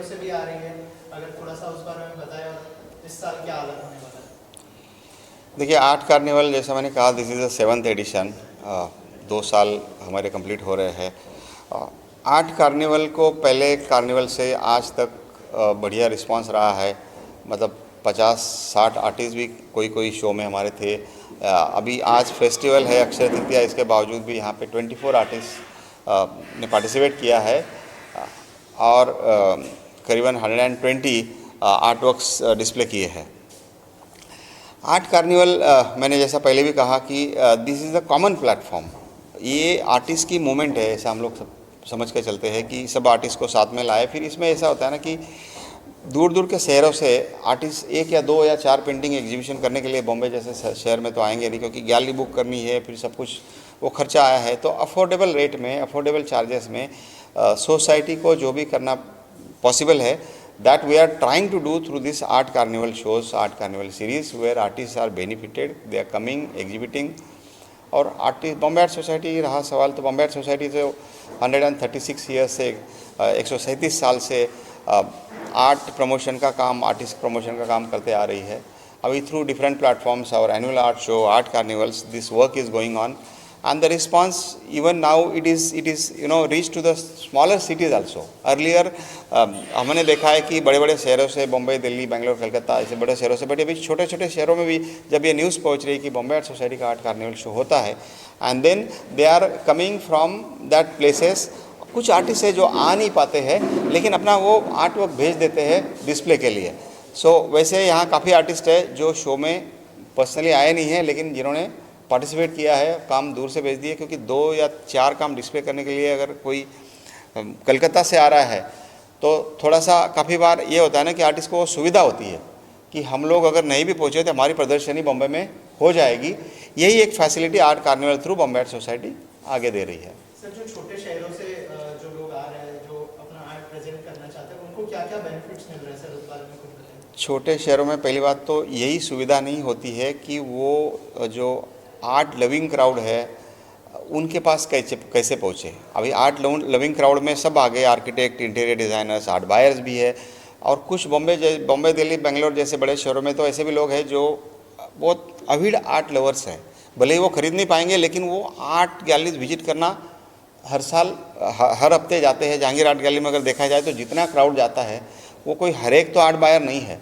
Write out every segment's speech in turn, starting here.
से भी आ रही है, अगर थोड़ा सा उस बारे में बताएं और इस साल क्या हालत होने वाला है? देखिए, आर्ट कार्निवल जैसा मैंने कहा, this is the 7th addition. 2 साल हमारे कंप्लीट हो रहे हैं। आर्ट कार्निवल को पहले कार्निवल से आज तक बढ़िया रिस्पांस रहा है। मतलब 50-60 आर्टिस्ट भी कोई कोई शो में हमारे थे। अभी आज फेस्टिवल है अक्षय तृतीया, इसके बावजूद भी यहाँ पे 24 आर्टिस्ट ने पार्टिसिपेट किया है और करीबन 120 आर्ट वर्क्स डिस्प्ले किए हैं। आर्ट कार्निवल मैंने जैसा पहले भी कहा कि this is a common platform. ये आर्टिस्ट की मूवमेंट है, ऐसा हम लोग समझ के चलते हैं कि सब आर्टिस्ट को साथ में लाए। फिर इसमें ऐसा होता है ना कि दूर दूर के शहरों से आर्टिस्ट 1 या 2 या 4 पेंटिंग एग्जीबिशन करने के लिए बॉम्बे जैसे शहर में तो आएंगे नहीं, क्योंकि गैलरी बुक करनी है, फिर सब कुछ वो खर्चा आया है। तो अफोर्डेबल रेट में, अफोर्डेबल चार्जेस में सोसाइटी को जो भी करना पॉसिबल है, that we are trying to do through this art carnival shows, art carnival series, where artists are benefited, they are coming, exhibiting। और आर्टिस्ट बॉम्बे आर्ट सोसाइटी रहा सवाल, तो बॉम्बे आर्ट सोसाइटी से 136 ईयर्स से 137 साल से आर्ट प्रमोशन का काम, आर्टिस्ट प्रमोशन का काम करते आ रही है। अभी थ्रू डिफरेंट प्लेटफॉर्म्स और annual art show, art carnivals, this work is going on and the response even now it is reached to the smaller cities also। earlier हमने देखा है कि बड़े बड़े शहरों से, बॉम्बे, दिल्ली, बेंगलोर, कलकत्ता, ऐसे बड़े शहरों से, बट अभी छोटे छोटे शहरों में भी जब ये न्यूज़ पहुंच रही है कि बॉम्बे आर्ट सोसाइटी का आर्ट कार्निवल शो होता है, and then they are coming from that places. कुछ आर्टिस्ट है जो आ नहीं पाते हैं, लेकिन अपना वो आर्ट वर्क भेज देते हैं डिस्प्ले के लिए। सो वैसे यहाँ काफ़ी आर्टिस्ट है जो शो में पर्सनली आए नहीं हैं, लेकिन जिन्होंने पार्टिसिपेट किया है, काम दूर से भेज दिए, क्योंकि 2 या 4 काम डिस्प्ले करने के लिए अगर कोई कलकत्ता से आ रहा है तो थोड़ा सा काफ़ी बार ये होता है ना कि आर्टिस्ट को सुविधा होती है कि हम लोग अगर नहीं भी पहुँचे तो हमारी प्रदर्शनी बॉम्बे में हो जाएगी। यही एक facility art carnival through Bombay art society आगे दे रही है। सर, जो छोटे शहरों से जो लोग आ रहे हैं, जो अपना आर्ट प्रेजेंट करना चाहते हैं, उनको क्या क्या बेनिफिट्स मिल रहे हैं सर, उस बारे में कुछ बताएं। छोटे शहरों में पहली बात तो यही सुविधा नहीं होती है कि वो जो आर्ट लविंग क्राउड है उनके पास कैसे पहुँचे। अभी आर्ट लविंग क्राउड में सब आ गए, architect, interior designers, art buyers भी है, और कुछ बॉम्बे, दिल्ली, बेंगलोर जैसे बड़े शहरों में तो ऐसे भी लोग हैं जो बहुत अविड आर्ट लवर्स हैं। भले ही वो खरीद नहीं पाएंगे, लेकिन वो आर्ट गैलरीज विजिट करना हर साल, हर हफ्ते जाते हैं। जहांगीर आर्ट गैलरी में अगर देखा जाए तो जितना क्राउड जाता है, वो कोई हर एक तो आर्ट बायर नहीं है,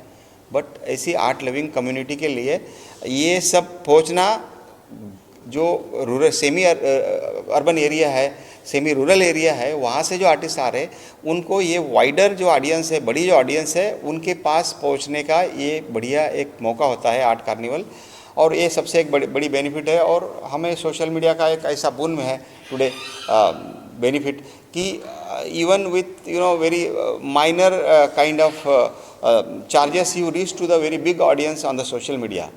बट ऐसी आर्ट लविंग कम्युनिटी के लिए ये सब पहुँचना, जो रूरल सेमी अर्बन एरिया है, सेमी रूरल एरिया है, वहाँ से जो आर्टिस्ट आ रहे हैं उनको ये वाइडर जो ऑडियंस है, बड़ी जो ऑडियंस है, उनके पास पहुँचने का ये बढ़िया एक मौका होता है आर्ट कार्निवल। और ये सबसे एक बड़ी बेनिफिट है। और हमें सोशल मीडिया का एक ऐसा बोन है टुडे बेनिफिट कि even with very minor kind of charges you reach to the very big audience on the social media.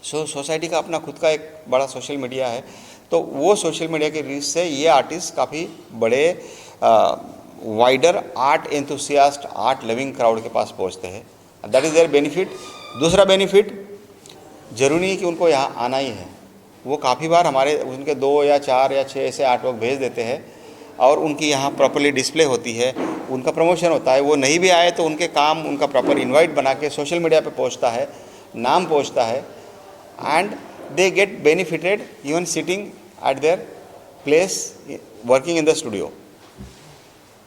So society का अपना खुद का एक बड़ा सोशल मीडिया है, तो वो सोशल मीडिया के रीच से ये आर्टिस्ट काफ़ी बड़े wider art enthusiast, art loving crowd के पास पहुंचते हैं। That is their benefit. दूसरा बेनिफिट, जरूरी नहीं कि उनको यहाँ आना ही है। वो काफ़ी बार हमारे उनके 2 या 4 या 6 ऐसे आर्ट वर्क भेज देते हैं और उनकी यहाँ प्रॉपरली डिस्प्ले होती है, उनका प्रमोशन होता है। वो नहीं भी आए तो उनके काम, उनका प्रॉपर इन्वाइट बना के सोशल मीडिया पे पहुँचता है, नाम पहुँचता है, and they get benefited even sitting at their place working in the studio।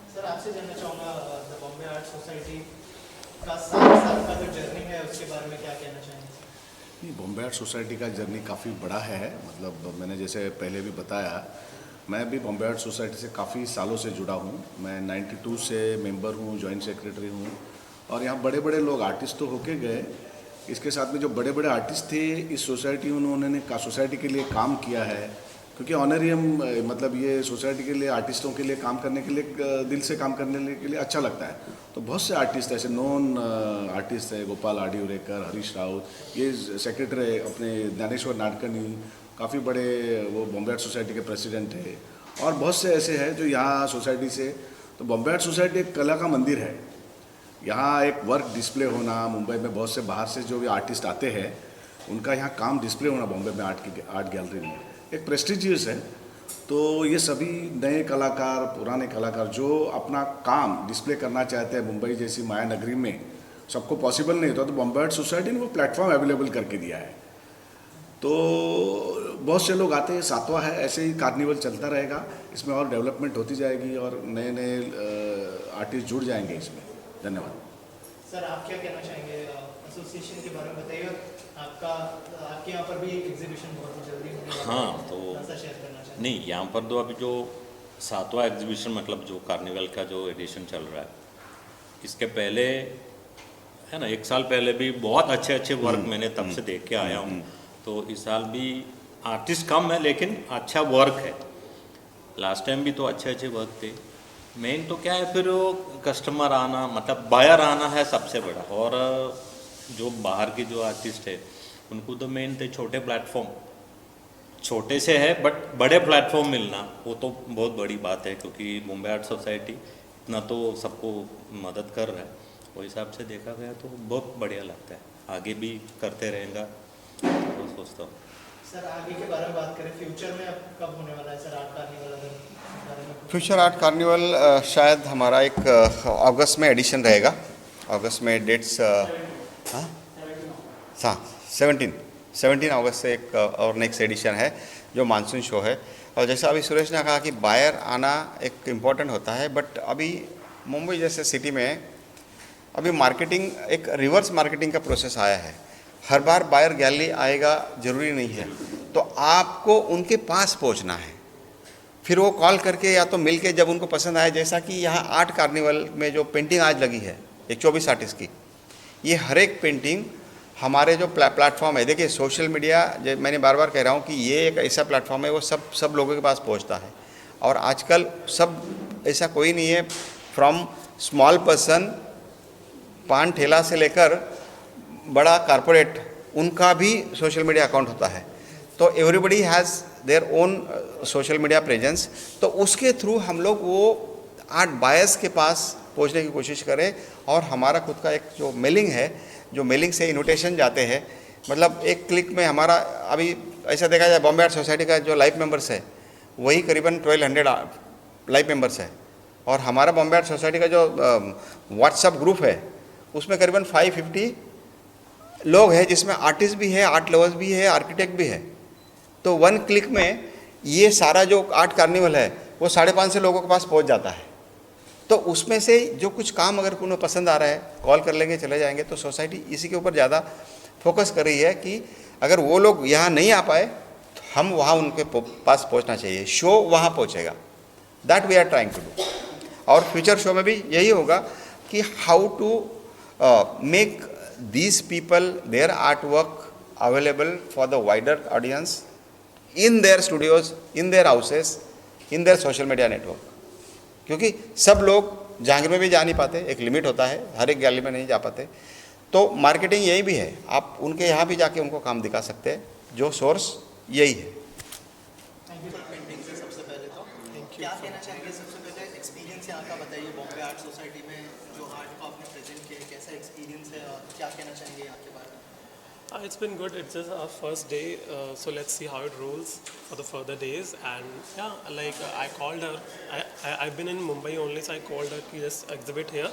Sir, आपसे जानना चाहूँगा, द बॉम्बे आर्ट सोसाइटी का 7 साल का जो जर्नी है उसके बारे में क्या कहना चाहेंगे? नहीं, बॉम्बे आर्ट सोसाइटी का जर्नी काफ़ी बड़ा है। मतलब मैंने जैसे पहले भी बताया, मैं भी बॉम्बे आर्ट सोसाइटी से काफ़ी सालों से जुड़ा हूँ। मैं 92 से मेंबर हूँ, जॉइंट सेक्रेटरी हूँ, और यहाँ बड़े बड़े लोग आर्टिस्ट तो होके गए, इसके साथ में जो बड़े बड़े आर्टिस्ट थे इस सोसाइटी, उन्होंने सोसाइटी के लिए काम किया है। क्योंकि ऑनरियम, मतलब ये सोसाइटी के लिए, आर्टिस्टों के लिए काम करने के लिए, दिल से काम करने के लिए अच्छा लगता है। तो बहुत से आर्टिस्ट ऐसे नॉन आर्टिस्ट है, गोपाल आडिवरेकर, हरीश राउत, ये सेक्रेटरी अपने ज्ञानेश्वर नाडकर्णी, काफ़ी बड़े वो बॉम्बे आर्ट सोसाइटी के प्रेसिडेंट है, और बहुत से ऐसे हैं जो यहाँ सोसाइटी से। तो बॉम्बे आर्ट सोसाइटी एक कला का मंदिर है। यहाँ एक वर्क डिस्प्ले होना, मुंबई में बहुत से बाहर से जो भी आर्टिस्ट आते हैं उनका यहाँ काम डिस्प्ले होना बॉम्बे में आर्ट गैलरी में एक प्रेस्टिजियस है। तो ये सभी नए कलाकार, पुराने कलाकार जो अपना काम डिस्प्ले करना चाहते हैं मुंबई जैसी माया नगरी में, सबको पॉसिबल नहीं होता, तो बॉम्बे आर्ट सोसाइटी ने वो प्लेटफॉर्म अवेलेबल करके दिया है। तो बहुत से लोग आते हैं, सातवां है, ऐसे ही कार्निवल चलता रहेगा, इसमें और डेवलपमेंट होती जाएगी और नए नए आर्टिस्ट जुड़ जाएंगे इसमें। धन्यवाद। सर आप क्या कहना चाहेंगे एसोसिएशन के बारे में बताइए। आपके यहाँ पर भी एग्जीबिशन बहुत ही जल्दी होने वाला है। हाँ, तो ऐसा शेयर करना चाहिए। नहीं, यहाँ पर तो अभी जो 7वां एग्जीबिशन मतलब जो कार्निवल का जो एडिशन चल रहा है, इसके पहले है ना 1 साल पहले भी बहुत अच्छे अच्छे वर्क मैंने तब से देख के आया हूँ। तो इस साल भी आर्टिस्ट कम है लेकिन अच्छा वर्क है। लास्ट टाइम भी तो अच्छे अच्छे वर्क थे। मेन तो क्या है फिर वो कस्टमर आना, मतलब बायर आना है सबसे बड़ा। और जो बाहर के जो आर्टिस्ट है उनको तो मेन थे छोटे प्लेटफॉर्म, छोटे से है बट बड़े प्लेटफॉर्म मिलना, वो तो बहुत बड़ी बात है, क्योंकि मुंबई आर्ट सोसाइटी इतना तो सबको मदद कर रहा है। वो हिसाब से देखा गया तो बहुत बढ़िया लगता है, आगे भी करते रहेगा तो सोचता हूँ। सर आगे के बारे में बात करें, फ्यूचर में अब कब होने वाला है सर आर्ट कार्निवल? अगर बारे में फ्यूचर आर्ट कार्निवल शायद हमारा एक अगस्त में एडिशन रहेगा। अगस्त में डेट्स हाँ 17 अगस्त से एक और नेक्स्ट एडिशन है जो मानसून शो है। और जैसा अभी सुरेश ने कहा कि बायर आना एक इम्पॉर्टेंट होता है, बट अभी मुंबई जैसे सिटी में अभी मार्केटिंग एक रिवर्स मार्केटिंग का प्रोसेस आया है। हर बार बायर गैलरी आएगा ज़रूरी नहीं है, तो आपको उनके पास पहुंचना है, फिर वो कॉल करके या तो मिल के जब उनको पसंद आए, जैसा कि यहाँ आर्ट कार्निवल में जो पेंटिंग आज लगी है एक 24 आर्टिस्ट की, ये हर एक पेंटिंग हमारे जो प्लेटफॉर्म है, देखिए सोशल मीडिया, जब मैंने बार बार कह रहा हूँ कि ये एक ऐसा प्लेटफॉर्म है वो सब लोगों के पास पहुँचता है। और आजकल सब ऐसा कोई नहीं है, फ्रॉम स्मॉल पर्सन, पान ठेला से लेकर बड़ा कारपोरेट, उनका भी सोशल मीडिया अकाउंट होता है। तो everybody has their own social media presence. तो उसके थ्रू हम लोग वो आर्ट बायर्स के पास पहुंचने की कोशिश करें। और हमारा खुद का एक जो मेलिंग है, जो मेलिंग से इन्विटेशन जाते हैं, मतलब एक क्लिक में हमारा, अभी ऐसा देखा जाए बॉम्बे आर्ट सोसाइटी का जो लाइव मेंबर्स है वही करीबन 1200 लाइव मेंबर्स है। और हमारा बॉम्बे आर्ट सोसाइटी का जो व्हाट्सएप ग्रुप है उसमें करीबन 550 लोग हैं, जिसमें आर्टिस्ट भी है, आर्ट लवर्स भी है, आर्किटेक्ट भी है। तो 1 क्लिक में ये सारा जो आर्ट कार्निवल है वो 550 लोगों के पास पहुंच जाता है। तो उसमें से जो कुछ काम अगर उन्हें पसंद आ रहा है, कॉल कर लेंगे, चले जाएंगे। तो सोसाइटी इसी के ऊपर ज़्यादा फोकस कर रही है कि अगर वो लोग यहाँ नहीं आ पाए तो हम वहाँ उनके पास पहुँचना चाहिए, शो वहाँ पहुँचेगा। That we are trying to do. और फ्यूचर शो में भी यही होगा कि how to make these people their artwork available for the wider audience in their studios, in their houses, in their social media network। क्योंकि सब लोग जहांगीर में भी जा नहीं पाते, एक लिमिट होता है, हर एक गैलरी में नहीं जा पाते। तो मार्केटिंग यही भी है, आप उनके यहाँ भी जाके उनको काम दिखा सकते हैं, जो सोर्स यही है। Thank you sir. पेंटिंग से सबसे पहले तो क्या कहना चाहेंगे? सबसे पहले एक्सपीरियंस यहाँ का बताइए, बॉम्बे आर्ट सोसाइटी में जो आर्ट को आपने प्रेजेंट किया, कैसा एक्सपीरियंस है और क्या कहना चाहेंगे यहाँ के बारे में? It's been good. It's just our first day, so let's see how it rolls for the further days. And yeah, like I called her. I've been in Mumbai only, so I called her to just exhibit here,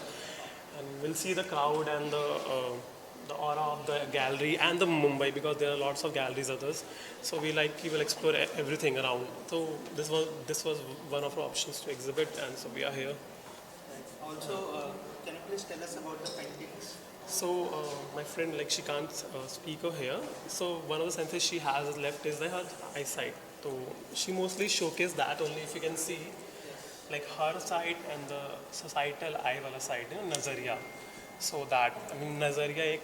and we'll see the crowd and the aura of the gallery and the Mumbai, because there are lots of galleries others. So we will explore everything around. So this was one of our options to exhibit, and so we are here. Also, can you please tell us about the paintings? So my friend, like, she can't speak over here, so one of the senses she has left is her eyesight. So she mostly showcased that only, if you can see, like her side and the societal eye wala side, nazariya. So that, I mean, nazariya ek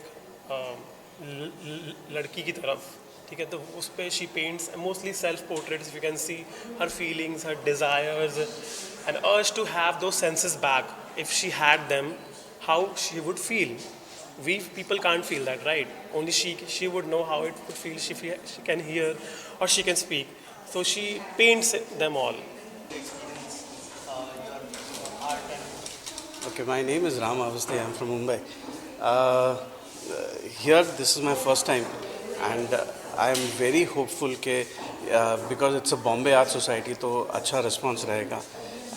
लड़की की तरफ, ठीक है, तो उस पर she paints mostly self portraits. If you can see her feelings, her desires, an urge to have those senses back. If she had them, how she would feel. We people can't feel that, right? Only she would know how it would feel. She can hear or she can speak. So she paints them all. Okay, my name is Ram Avasthi. I'm from Mumbai. Here, this is my first time, and I am very hopeful that because it's a Bombay art society तो अच्छा response रहेगा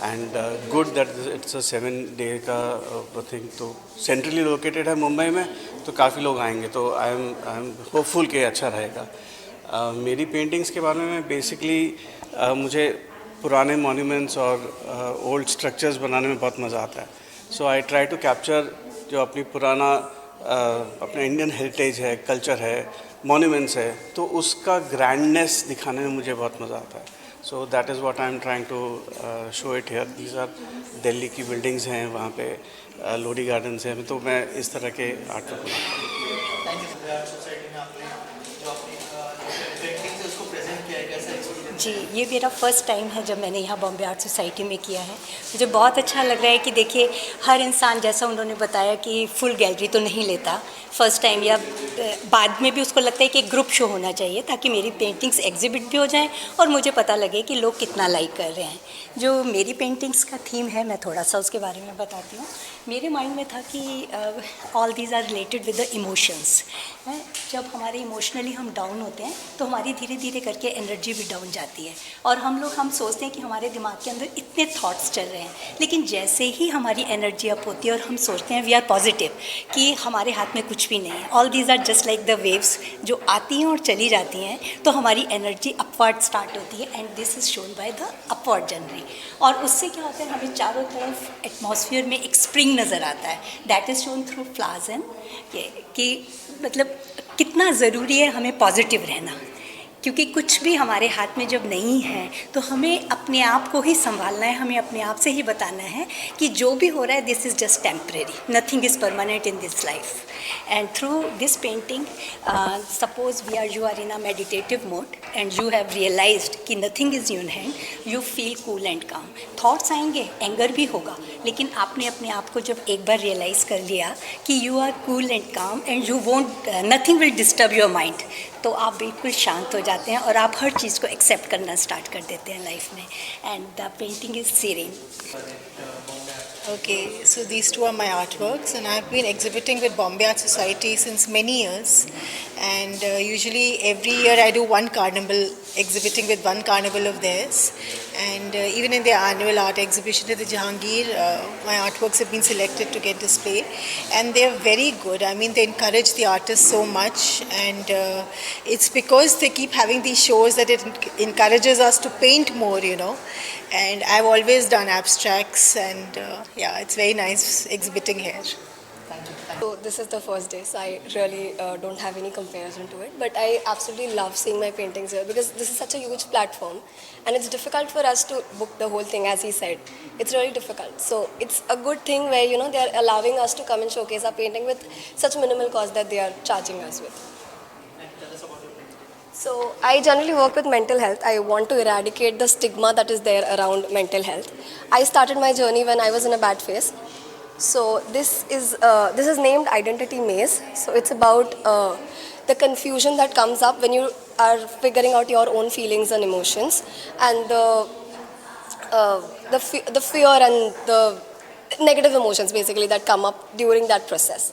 and good that it's a 7 day का thing तो centrally located है मुंबई में तो काफ़ी लोग आएंगे तो आई एम होपफुल कि अच्छा रहेगा। मेरी पेंटिंग्स के बारे में बेसिकली मुझे पुराने मॉन्यूमेंट्स और ओल्ड स्ट्रक्चर्स बनाने में बहुत मज़ा आता है। सो आई ट्राई टू कैप्चर जो अपनी पुराना अपना इंडियन हेरिटेज है, कल्चर है, मॉन्यूमेंट्स है, तो उसका ग्रैंडनेस दिखाने में मुझे बहुत मज़ा आता है। So that is what I am trying to show it here. These are Delhi की बिल्डिंग्स हैं, वहाँ पे लोधी गार्डन्स हैं, तो मैं इस तरह के आर्ट वर्क बनाता हूँ। Thank you. Bombay art society में आपने जो अपनी पेंटिंग से उसको प्रेजेंट किया है, कैसा एक्सपीरियंस? जी, ये मेरा फर्स्ट टाइम है जब मैंने यहाँ बॉम्बे आर्ट सोसाइटी में किया है। मुझे बहुत अच्छा लग रहा है कि देखिए हर इंसान, जैसा उन्होंने बताया कि फुल गैलरी तो नहीं लेता फर्स्ट टाइम, या बाद में भी उसको लगता है कि एक ग्रुप शो होना चाहिए ताकि मेरी पेंटिंग्स एग्जिबिट भी हो जाएं और मुझे पता लगे कि लोग कितना लाइक कर रहे हैं। जो मेरी पेंटिंग्स का थीम है, मैं थोड़ा सा उसके बारे में बताती हूँ। मेरे माइंड में था कि all these are related with the emotions. जब हमारे इमोशनली हम डाउन होते हैं तो हमारी धीरे धीरे करके एनर्जी भी डाउन जाती है और हम सोचते हैं कि हमारे दिमाग के अंदर इतने थॉट्स चल रहे हैं, लेकिन जैसे ही हमारी एनर्जी अप होती है और हम सोचते हैं वी आर पॉजिटिव कि हमारे हाथ में कुछ भी नहीं है, all these are just like the waves जो आती हैं और चली जाती हैं, तो हमारी एनर्जी अपवर्ड स्टार्ट होती है and this is shown by the upward जनरी। और उससे क्या होता है, हमें चारों तरफ एटमॉस्फेयर में एक स्प्रिंग नज़र आता है, that is shown through flowers and कि मतलब कितना ज़रूरी है हमें पॉजिटिव रहना, क्योंकि कुछ भी हमारे हाथ में जब नहीं है तो हमें अपने आप को ही संभालना है, हमें अपने आप से ही बताना है कि जो भी हो रहा है this is just temporary, nothing is permanent in this life. And through this painting suppose you are in a meditative mode and you have realized कि nothing is in hand, you feel cool and calm. Thoughts आएंगे, anger भी होगा, लेकिन आपने अपने आप को जब एक बार रियलाइज़ कर लिया कि यू आर कूल एंड काम and you won't, nothing will disturb your mind, तो आप बिल्कुल शांत हो जाते हैं और आप हर चीज़ को एक्सेप्ट करना स्टार्ट कर देते हैं लाइफ में। And the painting is shearing. Okay, so these two are my artworks, and I've been exhibiting with Bombay Art Society since many years. And usually every year I do one carnival, exhibiting with one carnival of theirs. And even in their annual art exhibition at the Jahangir, my artworks have been selected to get displayed. And they're very good. I mean, they encourage the artists so much. And it's because they keep having these shows that it encourages us to paint more, you know. And I've always done abstracts, and yeah, it's very nice exhibiting here. So this is the first day, so I really don't have any comparison to it. But I absolutely love seeing my paintings here because this is such a huge platform, and it's difficult for us to book the whole thing, as he said. It's really difficult. So it's a good thing where they are allowing us to come and showcase our painting with such minimal cost that they are charging us with. So I generally work with mental health. I want to eradicate the stigma that is there around mental health. I started my journey when I was in a bad phase. So this is named Identity Maze. So it's about the confusion that comes up when you are figuring out your own feelings and emotions, and the fear and the negative emotions basically that come up during that process.